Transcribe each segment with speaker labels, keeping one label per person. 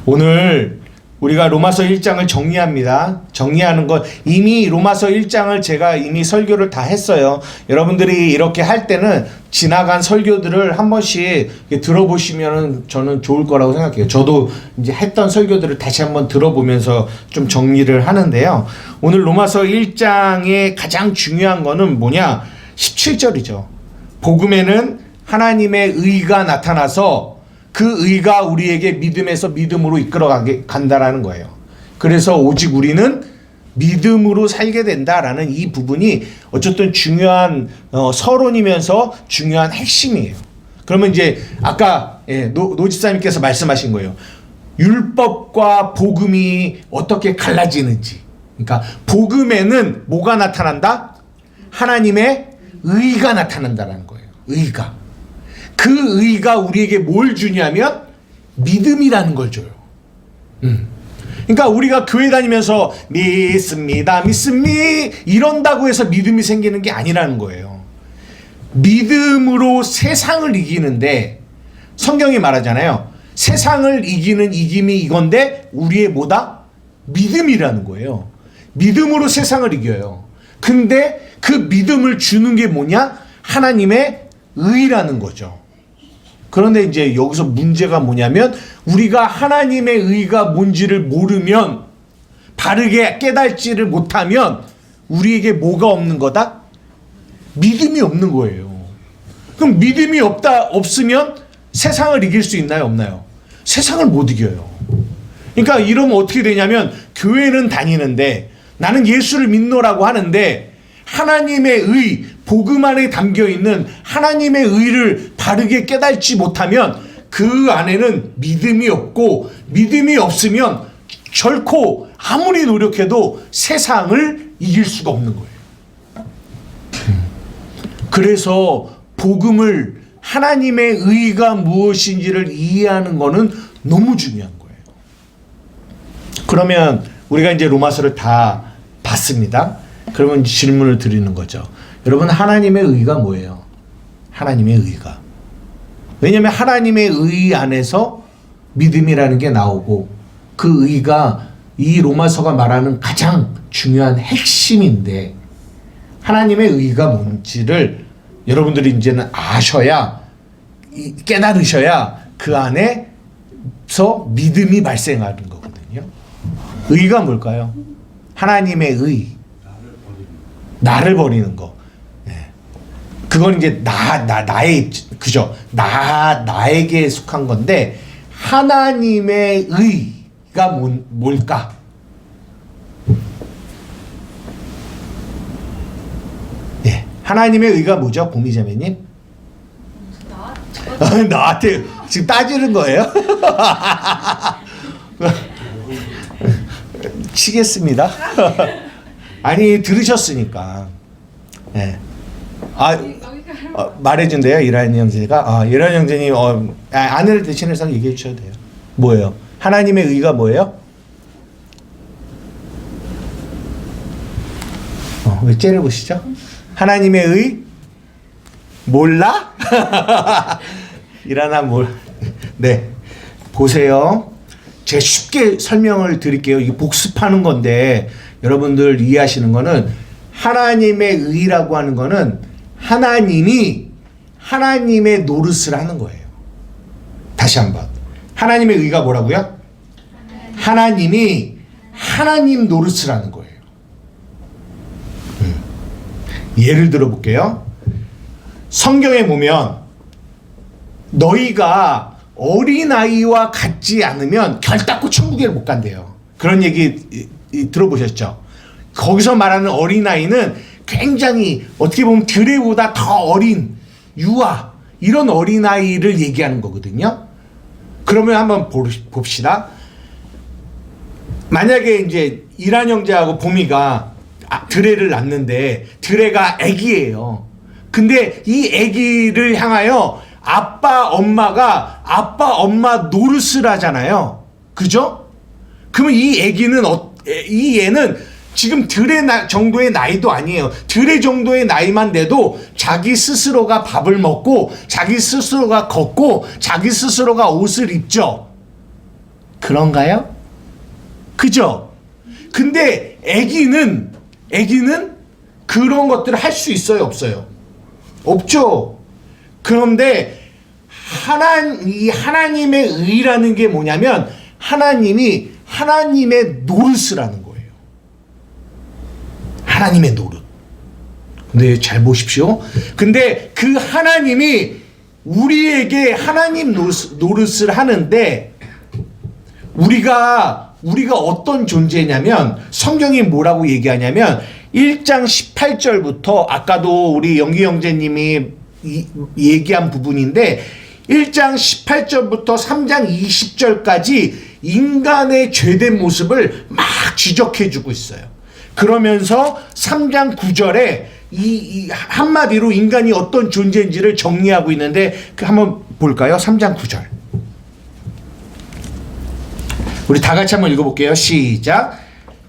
Speaker 1: 오늘 우리가 로마서 1장을 정리합니다. 정리하는 것, 이미 로마서 1장을 제가 이미 설교를 다 했어요. 여러분들이 이렇게 할 때는 지나간 설교들을 한 번씩 들어보시면 저는 좋을 거라고 생각해요. 저도 이제 했던 설교들을 다시 한번 들어보면서 좀 정리를 하는데요. 오늘 로마서 1장의 가장 중요한 거는 뭐냐? 17절이죠. 복음에는 하나님의 의가 나타나서 그 의가 우리에게 믿음에서 믿음으로 이끌어가게 간다라는 거예요. 그래서 오직 우리는 믿음으로 살게 된다라는 이 부분이 어쨌든 중요한 서론이면서 중요한 핵심이에요. 그러면 이제 아까 노 집사님께서 말씀하신 거예요. 율법과 복음이 어떻게 갈라지는지. 그러니까 복음에는 뭐가 나타난다? 하나님의 의가 나타난다라는 거예요. 의가. 그 의가 우리에게 뭘 주냐면 믿음이라는 걸 줘요. 그러니까 우리가 교회 다니면서 믿습니다, 이런다고 해서 믿음이 생기는 게 아니라는 거예요. 믿음으로 세상을 이기는데 성경이 말하잖아요. 세상을 이기는 이김이 이건데 우리의 뭐다? 믿음이라는 거예요. 믿음으로 세상을 이겨요. 근데 그 믿음을 주는 게 뭐냐? 하나님의 의라는 거죠. 그런데 이제 여기서 문제가 뭐냐면 우리가 하나님의 의가 뭔지를 모르면, 바르게 깨달지를 못하면 우리에게 뭐가 없는 거다? 믿음이 없는 거예요. 그럼 믿음이 없으면 세상을 이길 수 있나요? 없나요? 세상을 못 이겨요. 그러니까 이러면 어떻게 되냐면 교회는 다니는데 나는 예수를 믿노라고 하는데 하나님의 의, 복음 안에 담겨있는 하나님의 의를 바르게 깨닫지 못하면 그 안에는 믿음이 없고, 믿음이 없으면 결코 아무리 노력해도 세상을 이길 수가 없는 거예요. 그래서 복음을, 하나님의 의가 무엇인지를 이해하는 거는 너무 중요한 거예요. 그러면 우리가 이제 로마서를 다 봤습니다. 그러면 질문을 드리는 거죠. 여러분, 하나님의 의가 뭐예요? 하나님의 의가. 왜냐하면 하나님의 의 안에서 믿음이라는 게 나오고, 그 의가 이 로마서가 말하는 가장 중요한 핵심인데, 하나님의 의가 뭔지를 여러분들이 이제는 아셔야, 깨달으셔야 그 안에서 믿음이 발생하는 거거든요. 의가 뭘까요? 하나님의 의. 나를 버리는 거. 그건 이제 나의, 그죠? 나에게 속한 건데, 하나님의 의가 뭘까? 네. 하나님의 의가 뭐죠? 공미자매님? 나한테 지금 따지는 거예요? 치겠습니다. 아니, 들으셨으니까. 네. 말해준대요, 이란 형제가. 이란 형제님, 아내를 대신해서 얘기해 주셔도 돼요. 뭐예요? 하나님의 의가 뭐예요? 왜 째려보시죠? 하나님의 의? 몰라? 이라나 네. 보세요. 제가 쉽게 설명을 드릴게요. 이게 복습하는 건데, 여러분들 이해하시는 거는, 하나님의 의라고 하는 거는 하나님이 하나님의 노릇을 하는 거예요. 다시 한번. 하나님의 의가 뭐라고요? 하나님이 하나님 노릇을 하는 거예요. 예를 들어 볼게요. 성경에 보면 너희가 어린아이와 같지 않으면 결단코 천국에를 못 간대요. 그런 얘기 들어보셨죠? 거기서 말하는 어린아이는 굉장히 어떻게 보면 드레보다 더 어린 유아, 이런 어린아이를 얘기하는 거거든요. 그러면 한번 봅시다. 만약에 이제 이란 형제하고 보미가 드레를 낳는데 드레가 아기예요. 근데 이 아기를 향하여 아빠 엄마 노릇을 하잖아요. 그죠? 그러면 이 아기는 이 애는 지금 드레 정도의 나이도 아니에요. 드레 정도의 나이만 돼도 자기 스스로가 밥을 먹고, 자기 스스로가 걷고, 자기 스스로가 옷을 입죠. 그런가요? 그죠? 근데 애기는 그런 것들을 할 수 있어요, 없어요? 없죠. 그런데 이 하나님의 의라는 게 뭐냐면 하나님이 하나님의 노릇을 하는 거예요. 하나님의 노릇. 근데 잘 보십시오. 근데 그 하나님이 우리에게 하나님 노릇을 하는데 우리가 어떤 존재냐면 성경이 뭐라고 얘기하냐면 1장 18절부터 아까도 우리 영기 형제님이 얘기한 부분인데 1장 18절부터 3장 20절까지 인간의 죄된 모습을 막 지적해주고 있어요. 그러면서 3장 9절에 이 한마디로 인간이 어떤 존재인지를 정리하고 있는데 한번 볼까요? 3장 9절. 우리 다 같이 한번 읽어볼게요. 시작.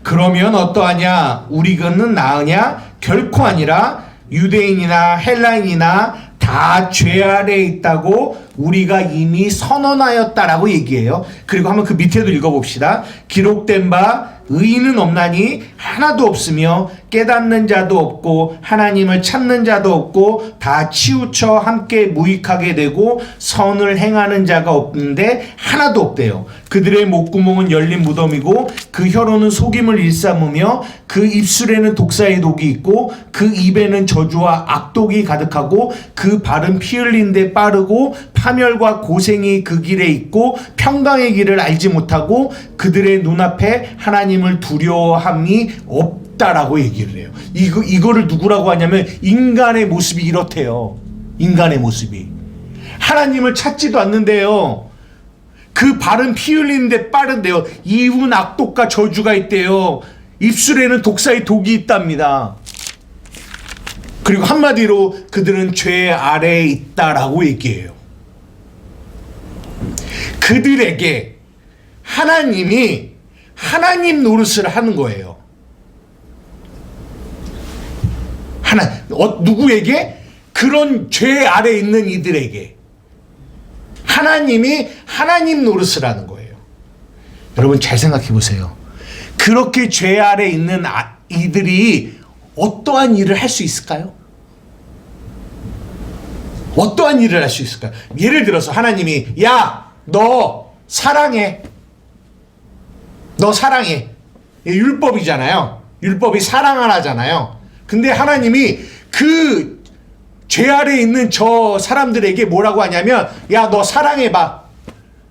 Speaker 1: 그러면 어떠하냐? 우리는 나으냐? 결코 아니라 유대인이나 헬라인이나 다 죄 아래에 있다고 우리가 이미 선언하였다라고 얘기해요. 그리고 한번 그 밑에도 읽어봅시다. 기록된 바 의인은 없나니 하나도 없으며 깨닫는 자도 없고 하나님을 찾는 자도 없고 다 치우쳐 함께 무익하게 되고 선을 행하는 자가 없는데 하나도 없대요. 그들의 목구멍은 열린 무덤이고 그 혀로는 속임을 일삼으며 그 입술에는 독사의 독이 있고 그 입에는 저주와 악독이 가득하고 그 발은 피 흘린 데 빠르고 파멸과 고생이 그 길에 있고 평강의 길을 알지 못하고 그들의 눈앞에 하나님을 두려워함이 없다라고 얘기를 해요. 이거를 누구라고 하냐면 인간의 모습이 이렇대요. 인간의 모습이 하나님을 찾지도 않는데요. 그 발은 피 흘리는데 빠른데요. 이운 악독과 저주가 있대요. 입술에는 독사의 독이 있답니다. 그리고 한마디로 그들은 죄 아래에 있다라고 얘기해요. 그들에게 하나님이 하나님 노릇을 하는 거예요. 누구에게? 그런 죄 아래에 있는 이들에게 하나님이 하나님 노릇을 하는 거예요. 여러분 잘 생각해 보세요. 그렇게 죄 아래에 있는 이들이 어떠한 일을 할 수 있을까요? 어떠한 일을 할 수 있을까요? 예를 들어서 하나님이 야, 너 사랑해. 너 사랑해. 율법이잖아요. 율법이 사랑하라잖아요. 근데 하나님이 그 죄 아래에 있는 저 사람들에게 뭐라고 하냐면 야, 너 사랑해봐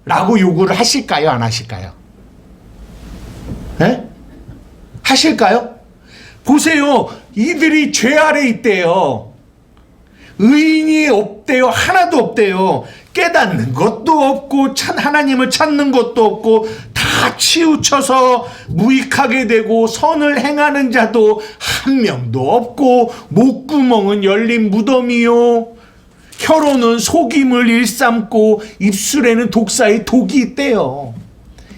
Speaker 1: 라고 요구를 하실까요? 안 하실까요? 에? 하실까요? 보세요. 이들이 죄 아래에 있대요. 의인이 없대요. 하나도 없대요. 깨닫는 것도 없고 하나님을 찾는 것도 없고 다 치우쳐서 무익하게 되고 선을 행하는 자도 한 명도 없고 목구멍은 열린 무덤이요 혀로는 속임을 일삼고 입술에는 독사의 독이 있대요.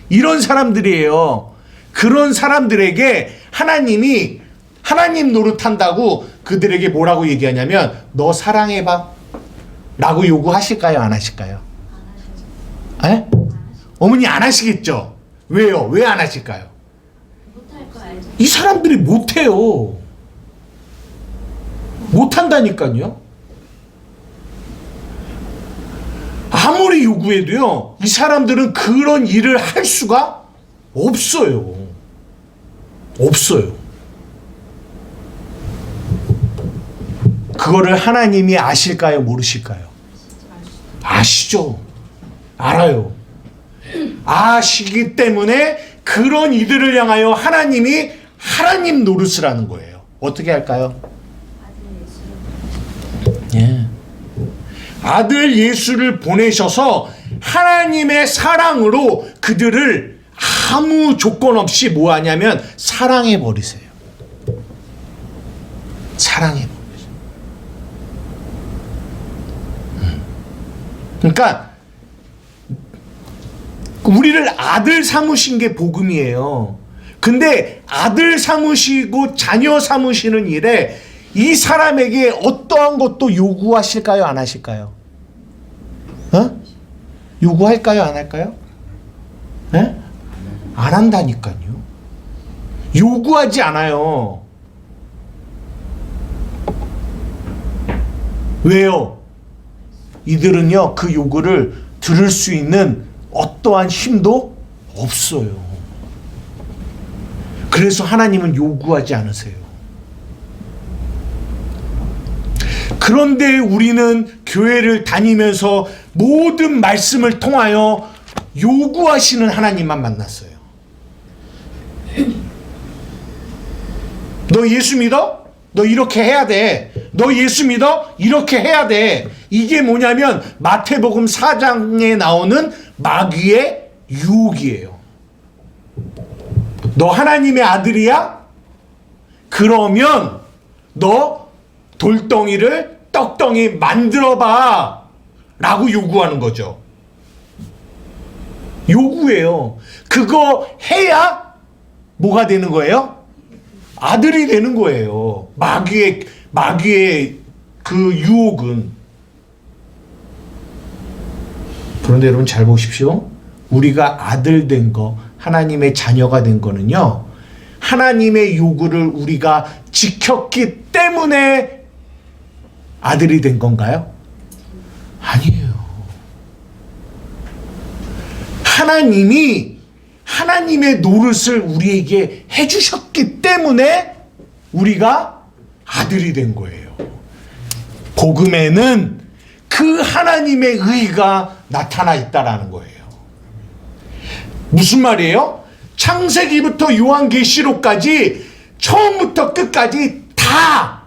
Speaker 1: 이런 사람들이에요. 그런 사람들에게 하나님이 하나님 노릇한다고 그들에게 뭐라고 얘기하냐면 너 사랑해봐 라고 요구하실까요? 안 하실까요? 안 하시죠. 에? 어머니 안 하시겠죠? 왜요? 왜 안 하실까요?
Speaker 2: 못할 거 알죠.
Speaker 1: 이 사람들이 못해요. 못한다니까요. 아무리 요구해도요 이 사람들은 그런 일을 할 수가 없어요. 없어요. 그거를 하나님이 아실까요? 모르실까요? 아시죠? 알아요. 아시기 때문에 그런 이들을 향하여 하나님이 하나님 노릇을 하는 거예요. 어떻게 할까요? 예. 아들 예수를 보내셔서 하나님의 사랑으로 그들을 아무 조건 없이 뭐 하냐면 사랑해 버리세요. 사랑해 버리세요. 그러니까 우리를 아들 삼으신 게 복음이에요. 근데 아들 삼으시고 자녀 삼으시는 일에 이 사람에게 어떠한 것도 요구하실까요? 안 하실까요? 어? 요구할까요? 안 할까요? 네? 안 한다니까요. 요구하지 않아요. 왜요? 이들은요, 그 요구를 들을 수 있는 어떠한 힘도 없어요. 그래서 하나님은 요구하지 않으세요. 그런데 우리는 교회를 다니면서 모든 말씀을 통하여 요구하시는 하나님만 만났어요. 너 예수 믿어? 너 이렇게 해야 돼. 너 예수 믿어? 이렇게 해야 돼. 이게 뭐냐면 마태복음 4장에 나오는 마귀의 유혹이에요. 너 하나님의 아들이야? 그러면 너 돌덩이를 떡덩이 만들어봐 라고 요구하는 거죠. 요구예요. 그거 해야 뭐가 되는 거예요? 아들이 되는 거예요. 마귀의 그 유혹은. 그런데 여러분 잘 보십시오. 우리가 아들 된 거, 하나님의 자녀가 된 거는요, 하나님의 요구를 우리가 지켰기 때문에 아들이 된 건가요? 아니에요. 하나님이 하나님의 노릇을 우리에게 해주셨기 때문에 우리가 아들이 된 거예요. 복음에는 그 하나님의 의가 나타나 있다라는 거예요. 무슨 말이에요? 창세기부터 요한계시록까지 처음부터 끝까지 다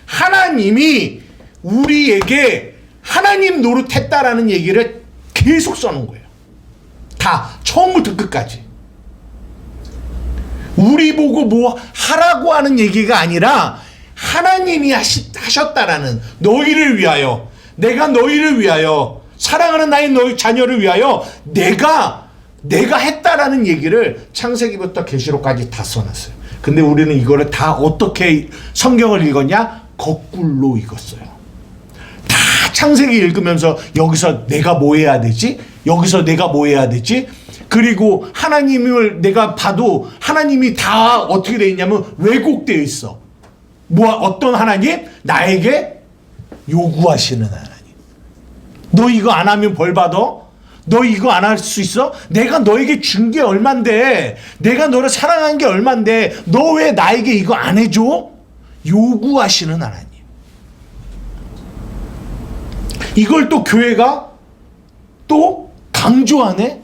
Speaker 1: 하나님이 우리에게 하나님 노릇했다라는 얘기를 계속 써놓은 거예요. 다 처음부터 끝까지. 우리 보고 뭐 하라고 하는 얘기가 아니라 하나님이 하셨다라는, 너희를 위하여, 내가 너희를 위하여, 사랑하는 나의 너희 자녀를 위하여 내가 했다라는 얘기를 창세기부터 계시록까지 다 써놨어요. 근데 우리는 이거를 다 어떻게 성경을 읽었냐? 거꾸로 읽었어요. 다 창세기 읽으면서 여기서 내가 뭐 해야 되지? 여기서 내가 뭐 해야 되지? 그리고 하나님을 내가 봐도 하나님이 다 어떻게 되어 있냐면 왜곡되어 있어. 어떤 하나님? 나에게 요구하시는 하나님. 너 이거 안 하면 벌 받아? 너 이거 안 할 수 있어? 내가 너에게 준 게 얼만데, 내가 너를 사랑한 게 얼만데 너 왜 나에게 이거 안 해줘? 요구하시는 하나님. 이걸 또 교회가 또 강조하네?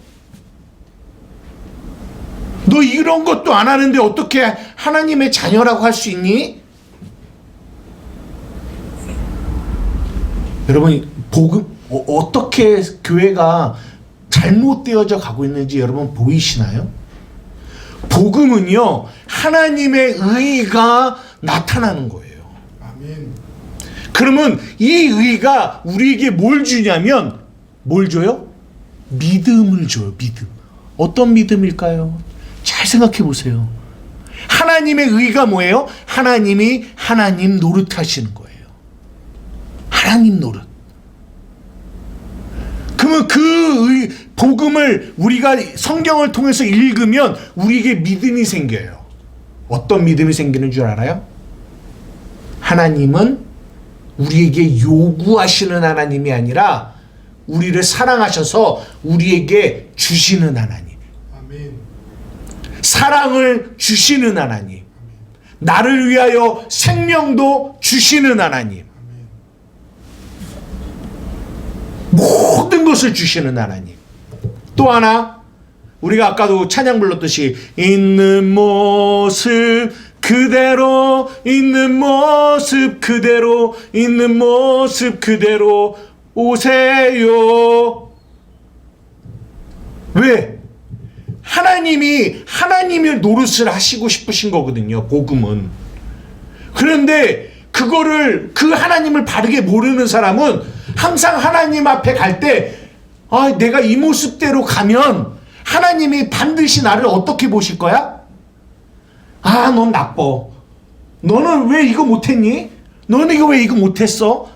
Speaker 1: 너 이런 것도 안 하는데 어떻게 하나님의 자녀라고 할 수 있니? 여러분, 복음, 어떻게 교회가 잘못되어져 가고 있는지 여러분 보이시나요? 복음은요, 하나님의 의가 나타나는 거예요.
Speaker 3: 아멘.
Speaker 1: 그러면 이 의가 우리에게 뭘 주냐면, 뭘 줘요? 믿음을 줘요. 믿음. 어떤 믿음일까요? 잘 생각해 보세요. 하나님의 의가 뭐예요? 하나님이 하나님 노릇하시는 거예요. 하나님 노릇. 그러면 그 복음을 우리가 성경을 통해서 읽으면 우리에게 믿음이 생겨요. 어떤 믿음이 생기는 줄 알아요? 하나님은 우리에게 요구하시는 하나님이 아니라 우리를 사랑하셔서 우리에게 주시는 하나님.
Speaker 3: 아멘.
Speaker 1: 사랑을 주시는 하나님. 나를 위하여 생명도 주시는 하나님. 모든 것을 주시는 하나님. 또 하나, 우리가 아까도 찬양 불렀듯이 있는 모습 그대로, 있는 모습 그대로, 있는 모습 그대로 오세요. 왜? 하나님의 노릇을 하시고 싶으신 거거든요, 복음은. 그런데 그거를, 그 하나님을 바르게 모르는 사람은 항상 하나님 앞에 갈 때, 내가 이 모습대로 가면 하나님이 반드시 나를 어떻게 보실 거야? 넌 나빠. 너는 왜 이거 못했니? 너는 이거 왜 이거 못했어?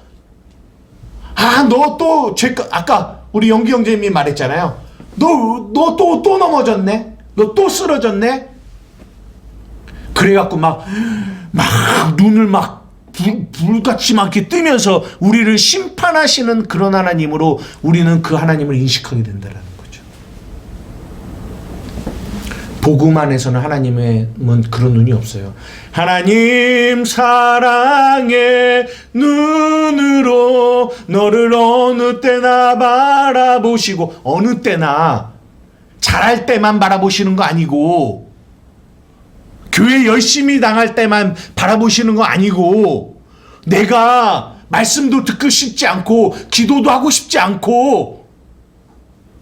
Speaker 1: 너 또 아까 우리 영기 형제님이 말했잖아요. 너 또 넘어졌네? 너 또 쓰러졌네? 그래갖고 막 눈을 막 불같이 막 이렇게 뜨면서 우리를 심판하시는 그런 하나님으로 우리는 그 하나님을 인식하게 된다라는 거죠. 복음 안에서는 하나님은 그런 눈이 없어요. 하나님 사랑의 눈으로 너를 어느 때나 바라보시고, 어느 때나 잘할 때만 바라보시는 거 아니고, 교회 열심히 당할 때만 바라보시는 거 아니고, 내가 말씀도 듣고 싶지 않고 기도도 하고 싶지 않고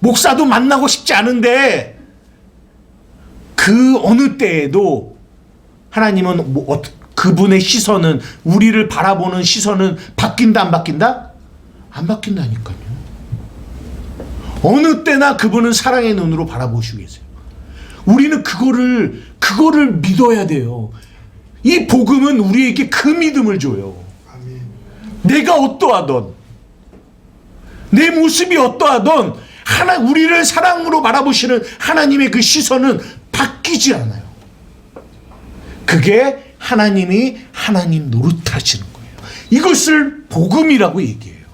Speaker 1: 목사도 만나고 싶지 않은데 그 어느 때에도 하나님은 그분의 시선은, 우리를 바라보는 시선은 바뀐다 안 바뀐다? 안 바뀐다니까요. 어느 때나 그분은 사랑의 눈으로 바라보시고 계세요. 우리는 그거를 믿어야 돼요. 이 복음은 우리에게 그 믿음을 줘요.
Speaker 3: 아멘.
Speaker 1: 내가 어떠하던, 내 모습이 어떠하던 우리를 사랑으로 바라보시는 하나님의 그 시선은 바뀌지 않아요. 그게 하나님이 하나님 노릇하시는 거예요. 이것을 복음이라고 얘기해요.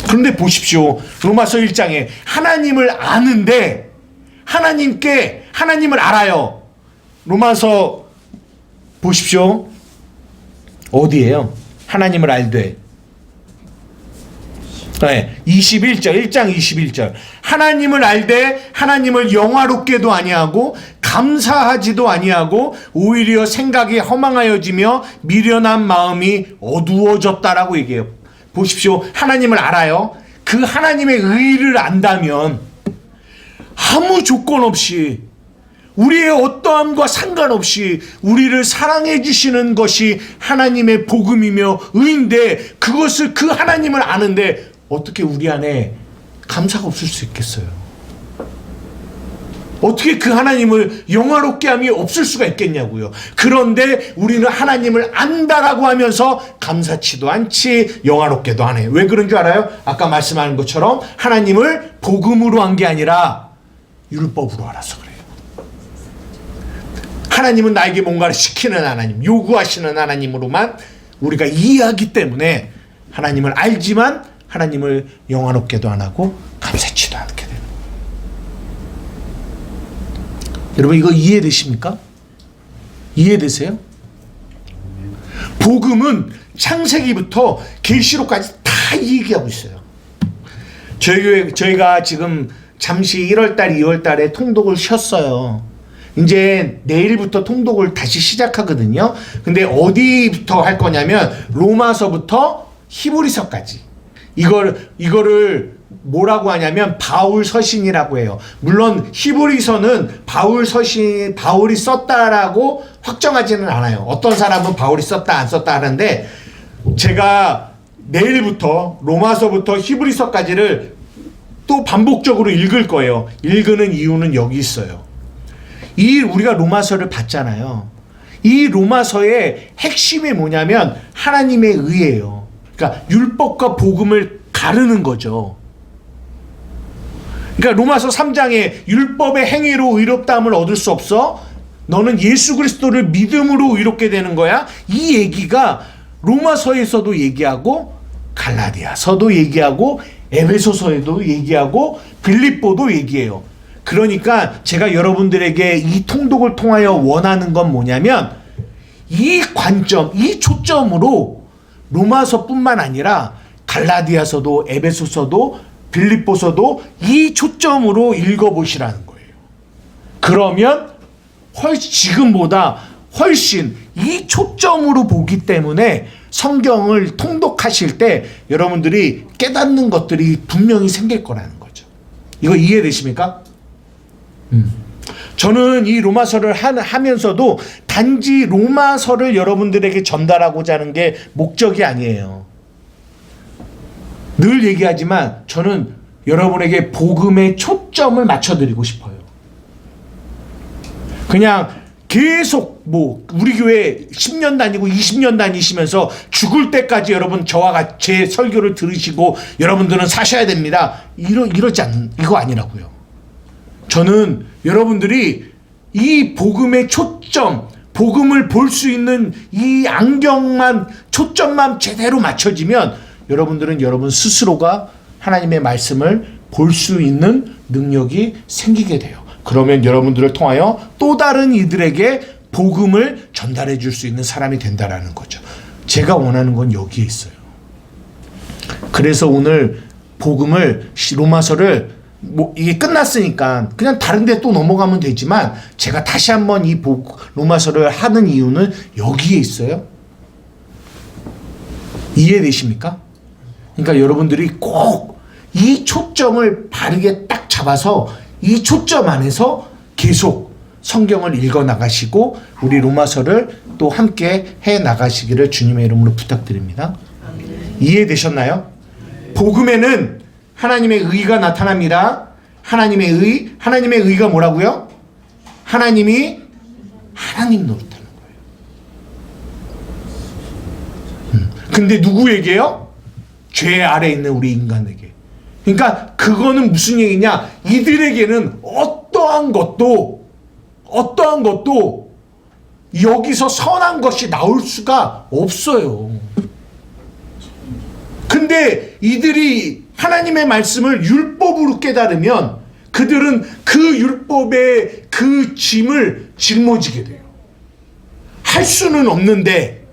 Speaker 1: 그런데 보십시오. 로마서 1장에 하나님을 아는데, 하나님을 알아요. 로마서 보십시오. 어디예요? 하나님을 알되. 네, 21절, 1장 21절. 하나님을 알되 하나님을 영화롭게도 아니하고 감사하지도 아니하고 오히려 생각이 허망하여지며 미련한 마음이 어두워졌다라고 얘기해요. 보십시오. 하나님을 알아요. 그 하나님의 의를 안다면 아무 조건 없이, 우리의 어떠함과 상관없이 우리를 사랑해 주시는 것이 하나님의 복음이며 의인데, 그것을, 그 하나님을 아는데 어떻게 우리 안에 감사가 없을 수 있겠어요? 어떻게 그 하나님을 영화롭게 함이 없을 수가 있겠냐고요. 그런데 우리는 하나님을 안다라고 하면서 감사치도 않지, 영화롭게도 안 해요. 왜 그런 줄 알아요? 아까 말씀하는 것처럼 하나님을 복음으로 한 게 아니라 율법으로 알아서 그래요. 하나님은 나에게 뭔가를 시키는 하나님, 요구하시는 하나님으로만 우리가 이해하기 때문에 하나님을 알지만 하나님을 영화롭게도 안 하고 감사치도 않게 돼요. 여러분, 이거 이해되십니까? 이해되세요? 복음은 창세기부터 계시록까지 다 얘기하고 있어요. 저희가 지금 잠시 1월달, 2월달에 통독을 쉬었어요. 이제 내일부터 통독을 다시 시작하거든요. 근데 어디부터 할 거냐면 로마서부터 히브리서까지. 이거를 뭐라고 하냐면 바울 서신이라고 해요. 물론 히브리서는 바울이 썼다라고 확정하지는 않아요. 어떤 사람은 바울이 썼다 안 썼다 하는데, 제가 내일부터 로마서부터 히브리서까지를 또 반복적으로 읽을 거예요. 읽는 이유는 여기 있어요. 우리가 로마서를 봤잖아요. 이 로마서의 핵심이 뭐냐면 하나님의 의예요. 그러니까 율법과 복음을 가르는 거죠. 그러니까 로마서 3장에 율법의 행위로 의롭다함을 얻을 수 없어, 너는 예수 그리스도를 믿음으로 의롭게 되는 거야. 이 얘기가 로마서에서도 얘기하고 갈라디아서도 얘기하고 에베소서에도 얘기하고 빌립보도 얘기해요. 그러니까 제가 여러분들에게 이 통독을 통하여 원하는 건 뭐냐면, 이 관점, 이 초점으로 로마서뿐만 아니라 갈라디아서도 에베소서도 빌립보서도 이 초점으로 읽어보시라는 거예요. 그러면 지금보다 훨씬 이 초점으로 보기 때문에 성경을 통독하실 때 여러분들이 깨닫는 것들이 분명히 생길 거라는 거죠. 이거 이해되십니까? 저는 이 로마서를 하면서도 단지 로마서를 여러분들에게 전달하고자 하는 게 목적이 아니에요. 늘 얘기하지만 저는 여러분에게 복음의 초점을 맞춰드리고 싶어요. 그냥 계속 뭐 우리 교회 10년 다니고 20년 다니시면서 죽을 때까지 여러분 저와 같이 제 설교를 들으시고 여러분들은 사셔야 됩니다. 이거 아니라고요. 저는 여러분들이 이 복음의 초점, 복음을 볼 수 있는 이 안경만, 초점만 제대로 맞춰지면 여러분들은 여러분 스스로가 하나님의 말씀을 볼 수 있는 능력이 생기게 돼요. 그러면 여러분들을 통하여 또 다른 이들에게 복음을 전달해 줄 수 있는 사람이 된다라는 거죠. 제가 원하는 건 여기에 있어요. 그래서 오늘 복음을, 로마서를 이게 끝났으니까 그냥 다른 데 또 넘어가면 되지만 제가 다시 한번 이 로마서를 하는 이유는 여기에 있어요. 이해되십니까? 그러니까 여러분들이 꼭 이 초점을 바르게 딱 잡아서 이 초점 안에서 계속 성경을 읽어 나가시고 우리 로마서를 또 함께 해 나가시기를 주님의 이름으로 부탁드립니다. 이해되셨나요? 복음에는 하나님의 의가 나타납니다. 하나님의 의가 뭐라고요? 하나님이 하나님 노릇하는 거예요. 근데 누구에게요? 죄 아래 있는 우리 인간에게. 그러니까 그거는 무슨 얘기냐? 이들에게는 어떠한 것도 여기서 선한 것이 나올 수가 없어요. 근데 이들이 하나님의 말씀을 율법으로 깨달으면 그들은 그 율법의 그 짐을 짊어지게 돼요. 할 수는 없는데,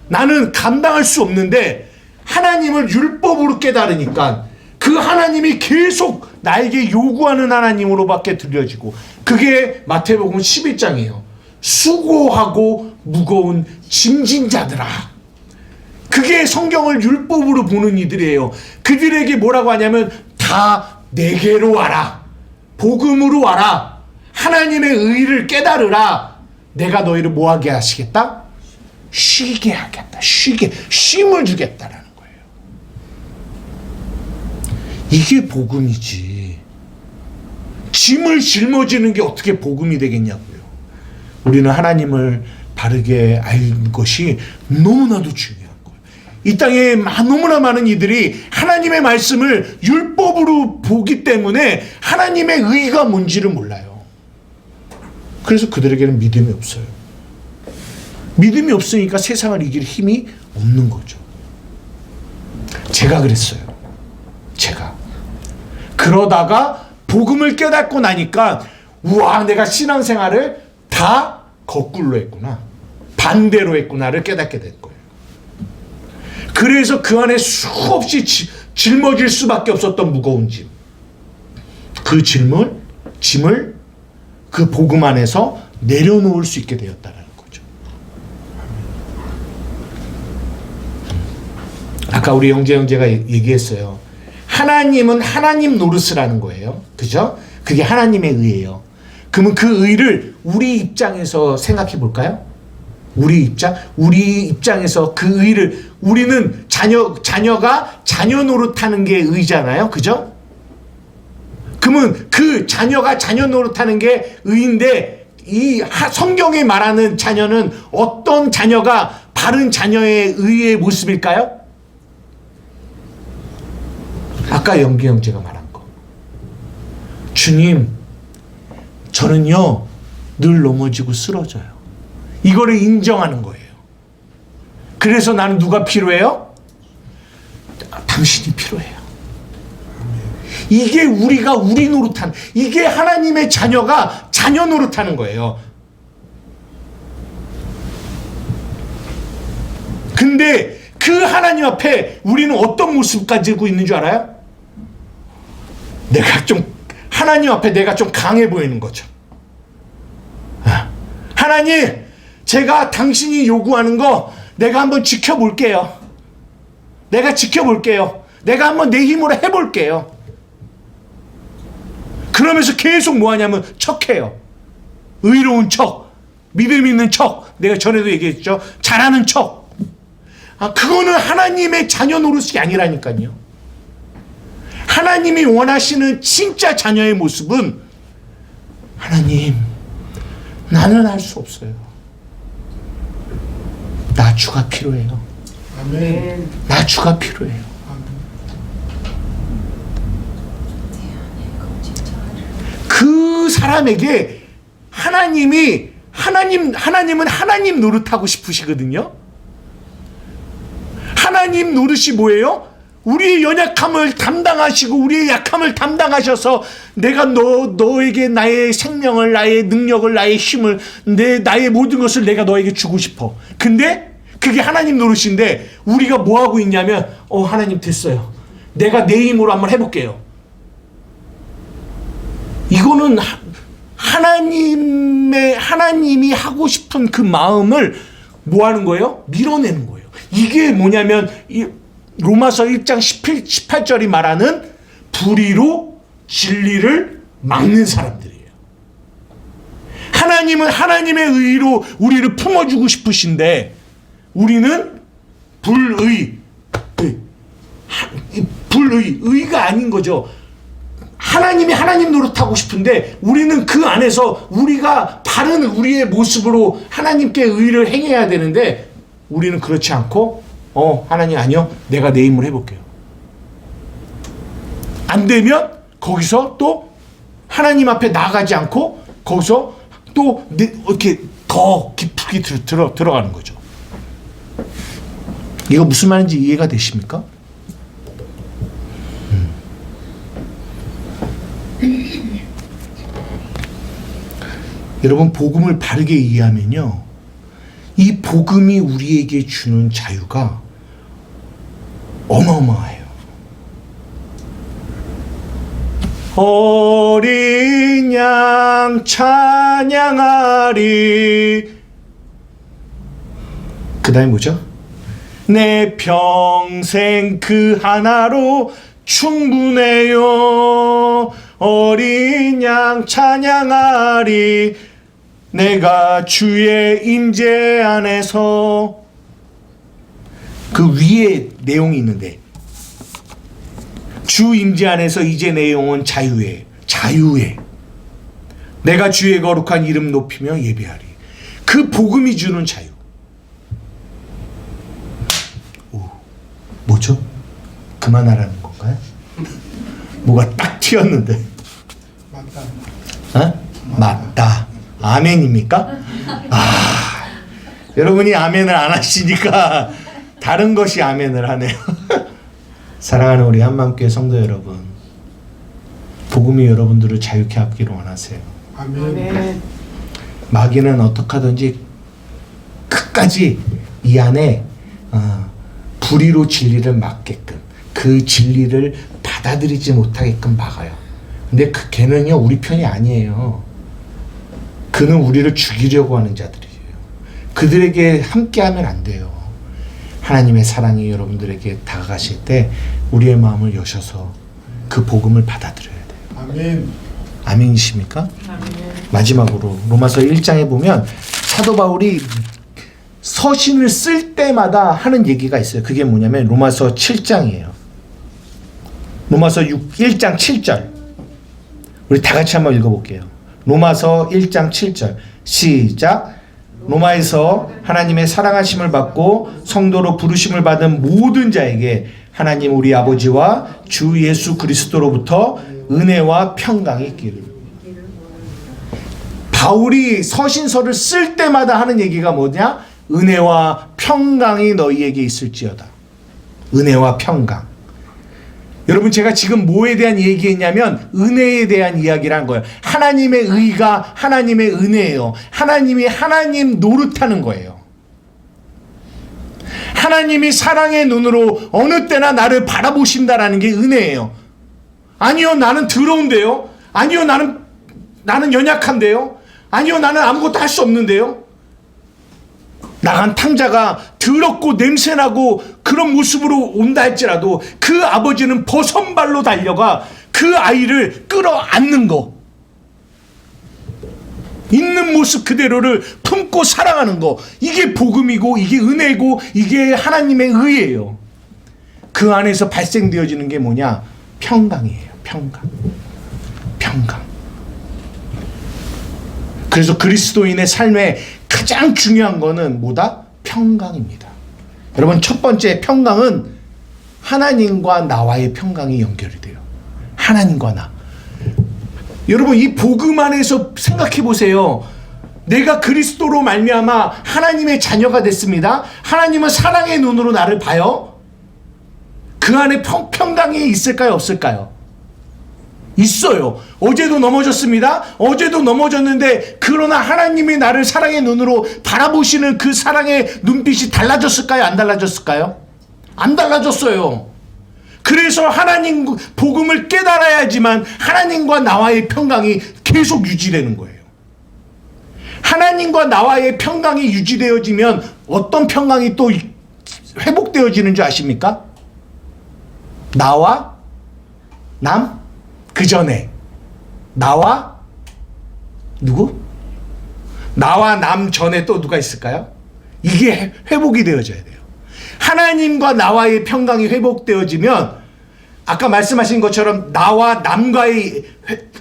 Speaker 1: 나는 감당할 수 없는데 하나님을 율법으로 깨달으니까 그 하나님이 계속 나에게 요구하는 하나님으로밖에 들려지고, 그게 마태복음 11장이에요. 수고하고 무거운 짐진 자들아. 그게 성경을 율법으로 보는 이들이에요. 그들에게 뭐라고 하냐면 다 내게로 와라. 복음으로 와라. 하나님의 의를 깨달으라. 내가 너희를 뭐하게 하시겠다? 쉬게 하겠다. 쉼을 주겠다라는 거예요. 이게 복음이지. 짐을 짊어지는 게 어떻게 복음이 되겠냐고요. 우리는 하나님을 바르게 알 것이 너무나도 중요해요. 이 땅에 너무나 많은 이들이 하나님의 말씀을 율법으로 보기 때문에 하나님의 의가 뭔지를 몰라요. 그래서 그들에게는 믿음이 없어요. 믿음이 없으니까 세상을 이길 힘이 없는 거죠. 제가 그랬어요. 그러다가 복음을 깨닫고 나니까 우와, 내가 신앙생활을 다 거꾸로 했구나, 반대로 했구나를 깨닫게 된 거예요. 그래서 그 안에 수없이 짊어질 수밖에 없었던 무거운 짐, 그 짐을 그 복음 안에서 내려놓을 수 있게 되었다는 거죠. 아까 우리 형제가 얘기했어요. 하나님은 하나님 노릇을 하는 거예요. 그죠? 그게 하나님의 의예요. 그러면 그 의를 우리 입장에서 생각해 볼까요? 우리 입장에서 그 의를, 우리는 자녀가 자녀 노릇하는 게 의잖아요. 그죠? 그러면 그 자녀가 자녀 노릇하는 게 의인데, 이 성경에 말하는 자녀는 어떤 자녀가 바른 자녀의 의의 모습일까요? 아까 영기 형제가 말한 거. 주님, 저는요 늘 넘어지고 쓰러져요. 이거를 인정하는 거예요. 그래서 나는 누가 필요해요? 당신이 필요해요. 이게 우리 노릇하는, 이게 하나님의 자녀가 자녀 노릇하는 거예요. 근데 그 하나님 앞에 우리는 어떤 모습 가지고 있는 줄 알아요? 하나님 앞에 내가 좀 강해 보이는 거죠. 하나님, 제가 당신이 요구하는 거 내가 한번 지켜볼게요. 내가 한번 내 힘으로 해볼게요. 그러면서 계속 뭐하냐면 척해요. 의로운 척, 믿음 있는 척, 내가 전에도 얘기했죠. 잘하는 척. 그거는 하나님의 자녀 노릇이 아니라니까요. 하나님이 원하시는 진짜 자녀의 모습은, 하나님, 나는 할 수 없어요. 나 주가 필요해요.
Speaker 3: 아멘.
Speaker 1: 나 주가 필요해요. 그 사람에게 하나님은 하나님 노릇하고 싶으시거든요. 하나님 노릇이 뭐예요? 우리의 연약함을 담당하시고 우리의 약함을 담당하셔서 내가 너에게 나의 생명을, 나의 능력을, 나의 힘을, 나의 모든 것을 내가 너에게 주고 싶어. 근데 그게 하나님 노릇인데 우리가 뭐 하고 있냐면 하나님 됐어요. 내가 내 힘으로 한번 해볼게요. 이거는 하나님이 하고 싶은 그 마음을 뭐 하는 거예요? 밀어내는 거예요. 이게 뭐냐면 로마서 1장 18절이 말하는 불의로 진리를 막는 사람들이에요. 하나님은 하나님의 의로 우리를 품어주고 싶으신데 우리는 의가 아닌 거죠. 하나님이 하나님 노릇하고 싶은데 우리는 그 안에서 우리가 바른 우리의 모습으로 하나님께 의를 행해야 되는데 우리는 그렇지 않고 하나님 아니요, 내가 내 힘으로 해볼게요. 안 되면 거기서 또 하나님 앞에 나가지 않고 거기서 또 이렇게 더 깊이 들어가는 거죠. 이거 무슨 말인지 이해가 되십니까? 여러분, 복음을 바르게 이해하면요, 이 복음이 우리에게 주는 자유가 어마어마해요. 어린 양 찬양하리. 그 다음에 뭐죠? 내 평생 그 하나로 충분해요. 어린 양 찬양하리. 내가 주의 임재 안에서. 그 위에 내용이 있는데 주 임재 안에서 이제 내용은 자유에 내가 주의 거룩한 이름 높이며 예배하리. 그 복음이 주는 자유. 뭐죠? 그만하라는 건가요? 뭐가 딱 튀었는데.
Speaker 3: 맞다.
Speaker 1: 맞다. 아멘입니까? 여러분이 아멘을 안 하시니까 다른 것이 아멘을 하네요. 사랑하는 우리 한마음교회 성도 여러분, 복음이 여러분들을 자유케 하기를 원하세요.
Speaker 3: 아멘.
Speaker 1: 마귀는 어떻게 하든지 끝까지 이 안에 불의로 진리를 막게끔, 그 진리를 받아들이지 못하게끔 막아요. 근데 걔는요 우리 편이 아니에요. 그는 우리를 죽이려고 하는 자들이에요. 그들에게 함께하면 안 돼요. 하나님의 사랑이 여러분들에게 다가가실 때 우리의 마음을 여셔서 그 복음을 받아들여야 돼요.
Speaker 3: 아멘.
Speaker 1: 아멘이십니까?
Speaker 2: 아멘.
Speaker 1: 마지막으로 로마서 1장에 보면 사도 바울이 서신을 쓸 때마다 하는 얘기가 있어요. 그게 뭐냐면 로마서 7장이에요. 로마서 1장 7절. 우리 다 같이 한번 읽어볼게요. 로마서 1장 7절 시작. 로마에서 하나님의 사랑하심을 받고 성도로 부르심을 받은 모든 자에게 하나님 우리 아버지와 주 예수 그리스도로부터 은혜와 평강이 있기를. 바울이 서신서를 쓸 때마다 하는 얘기가 뭐냐? 은혜와 평강이 너희에게 있을지어다. 은혜와 평강. 여러분, 제가 지금 뭐에 대한 얘기했냐면 은혜에 대한 이야기를 한 거예요. 하나님의 의가 하나님의 은혜예요. 하나님이 하나님 노릇하는 거예요. 하나님이 사랑의 눈으로 어느 때나 나를 바라보신다라는 게 은혜예요. 아니요, 나는 더러운데요. 아니요, 나는 연약한데요. 아니요, 나는 아무것도 할 수 없는데요. 나간 탕자가 더럽고 냄새나고 그런 모습으로 온다 할지라도 그 아버지는 버선발로 달려가 그 아이를 끌어안는 거, 있는 모습 그대로를 품고 사랑하는 거, 이게 복음이고 이게 은혜고 이게 하나님의 의예요. 그 안에서 발생되어지는 게 뭐냐? 평강이에요. 평강. 그래서 그리스도인의 삶에 가장 중요한 거는 뭐다? 평강입니다. 여러분, 첫 번째 평강은 하나님과 나와의 평강이 연결이 돼요. 하나님과 나. 여러분, 이 복음 안에서 생각해 보세요. 내가 그리스도로 말미암아 하나님의 자녀가 됐습니다. 하나님은 사랑의 눈으로 나를 봐요. 그 안에 평강이 있을까요? 없을까요? 있어요. 어제도 넘어졌습니다. 어제도 넘어졌는데 그러나 하나님이 나를 사랑의 눈으로 바라보시는 그 사랑의 눈빛이 달라졌을까요? 안 달라졌을까요? 안 달라졌어요. 그래서 하나님 복음을 깨달아야지만 하나님과 나와의 평강이 계속 유지되는 거예요. 하나님과 나와의 평강이 유지되어지면 어떤 평강이 또 회복되어지는 줄 아십니까? 나와 남, 그 전에 나와 누구? 나와 남 전에 또 누가 있을까요? 이게 회복이 되어져야 돼요. 하나님과 나와의 평강이 회복되어지면 아까 말씀하신 것처럼 나와 남과의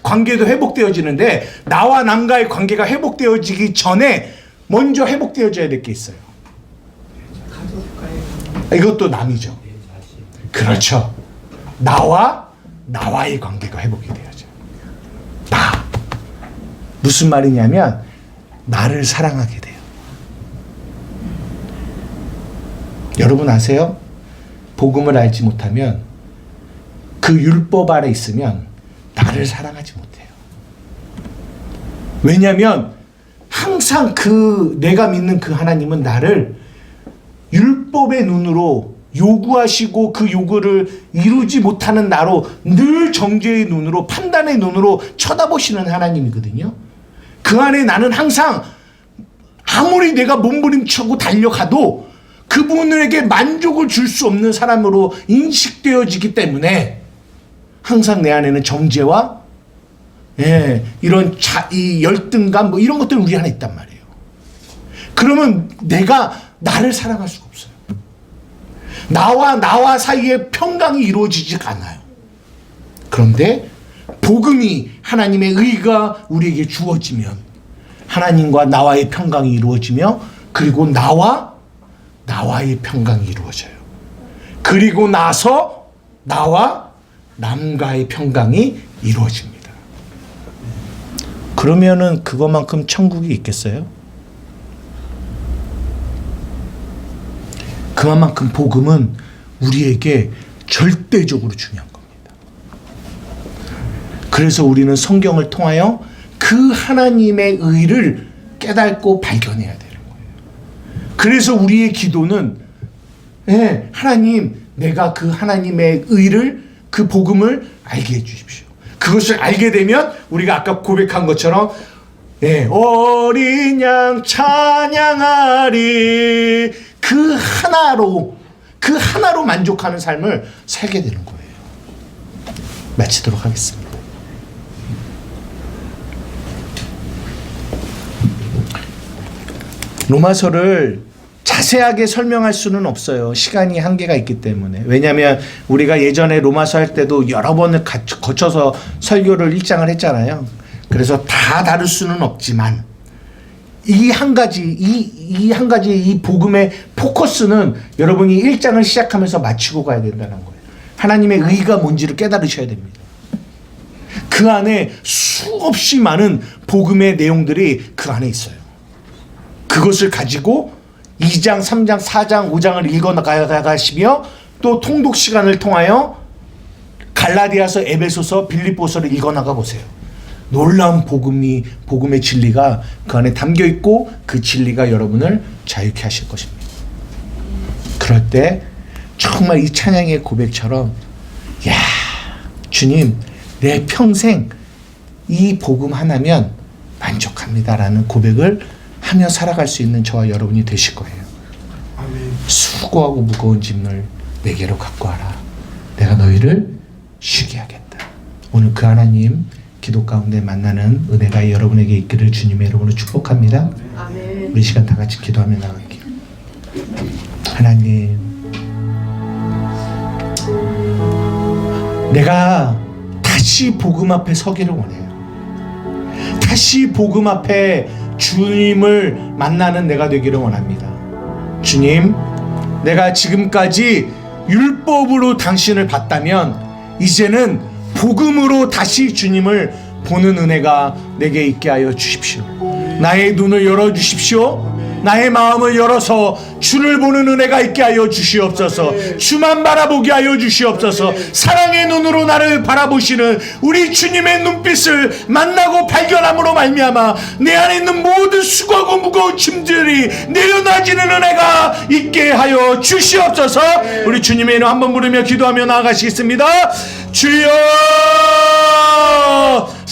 Speaker 1: 관계도 회복되어지는데, 나와 남과의 관계가 회복되어지기 전에 먼저 회복되어져야 될 게 있어요. 이것도 남이죠. 그렇죠. 나와의 관계가 회복이 되어져요. 무슨 말이냐면 나를 사랑하게 돼요. 여러분 아세요? 복음을 알지 못하면, 그 율법 아래 있으면 나를 사랑하지 못해요. 왜냐하면 항상 내가 믿는 그 하나님은 나를 율법의 눈으로 요구하시고 그 요구를 이루지 못하는 나로 늘 정죄의 눈으로, 판단의 눈으로 쳐다보시는 하나님이거든요. 그 안에 나는 항상 아무리 내가 몸부림치고 달려가도 그분에게 만족을 줄 수 없는 사람으로 인식되어지기 때문에 항상 내 안에는 정죄와 이런 이 열등감 이런 것들이 우리 안에 있단 말이에요. 그러면 내가 나를 사랑할 수가 없어요. 나와 사이에 평강이 이루어지지 않아요. 그런데 복음이, 하나님의 의가 우리에게 주어지면 하나님과 나와의 평강이 이루어지며, 그리고 나와의 평강이 이루어져요. 그리고 나서 나와 남과의 평강이 이루어집니다. 그러면은 그것만큼 천국이 있겠어요? 그만큼 복음은 우리에게 절대적으로 중요한 겁니다. 그래서 우리는 성경을 통하여 그 하나님의 의를 깨닫고 발견해야 되는 거예요. 그래서 우리의 기도는 하나님, 내가 그 하나님의 의를, 그 복음을 알게 해주십시오. 그것을 알게 되면 우리가 아까 고백한 것처럼 어린 양 찬양하리, 그 하나로 만족하는 삶을 살게 되는 거예요. 마치도록 하겠습니다. 로마서를 자세하게 설명할 수는 없어요. 시간이 한계가 있기 때문에. 왜냐하면 우리가 예전에 로마서 할 때도 여러 번을 거쳐서 설교를 1장을 했잖아요. 그래서 다 다룰 수는 없지만 이 한 가지 이 복음의 포커스는 여러분이 1장을 시작하면서 마치고 가야 된다는 거예요. 하나님의 의가 뭔지를 깨달으셔야 됩니다. 그 안에 수없이 많은 복음의 내용들이 그 안에 있어요. 그것을 가지고 2장, 3장, 4장, 5장을 읽어나가시며 또 통독 시간을 통하여 갈라디아서, 에베소서, 빌립보서를 읽어나가 보세요. 놀라운 복음의 진리가 그 안에 담겨 있고, 그 진리가 여러분을 자유케 하실 것입니다. 그럴 때 정말 이 찬양의 고백처럼, 야, 주님, 내 평생 이 복음 하나면 만족합니다라는 고백을 하며 살아갈 수 있는 저와 여러분이 되실 거예요.
Speaker 3: 아멘.
Speaker 1: 수고하고 무거운 짐을 내게로 갖고 와라. 내가 너희를 쉬게 하겠다. 오늘 그 하나님 기도 가운데 만나는 은혜가 여러분에게 있기를 주님의 이름으로 축복합니다.
Speaker 2: 아멘.
Speaker 1: 우리 시간 다 같이 기도하며 나갈게요. 하나님, 내가 다시 복음 앞에 서기를 원해요. 다시 복음 앞에 주님을 만나는 내가 되기를 원합니다. 주님, 내가 지금까지 율법으로 당신을 봤다면 이제는 복음으로 다시 주님을 보는 은혜가 내게 있게 하여 주십시오. 나의 눈을 열어주십시오. 나의 마음을 열어서 주를 보는 은혜가 있게 하여 주시옵소서. 주만 바라보게 하여 주시옵소서. 사랑의 눈으로 나를 바라보시는 우리 주님의 눈빛을 만나고 발견함으로 말미암아 내 안에 있는 모든 수고하고 무거운 짐들이 내려놔지는 은혜가 있게 하여 주시옵소서. 우리 주님의 이름 한번 부르며 기도하며 나아가시겠습니다. 주여,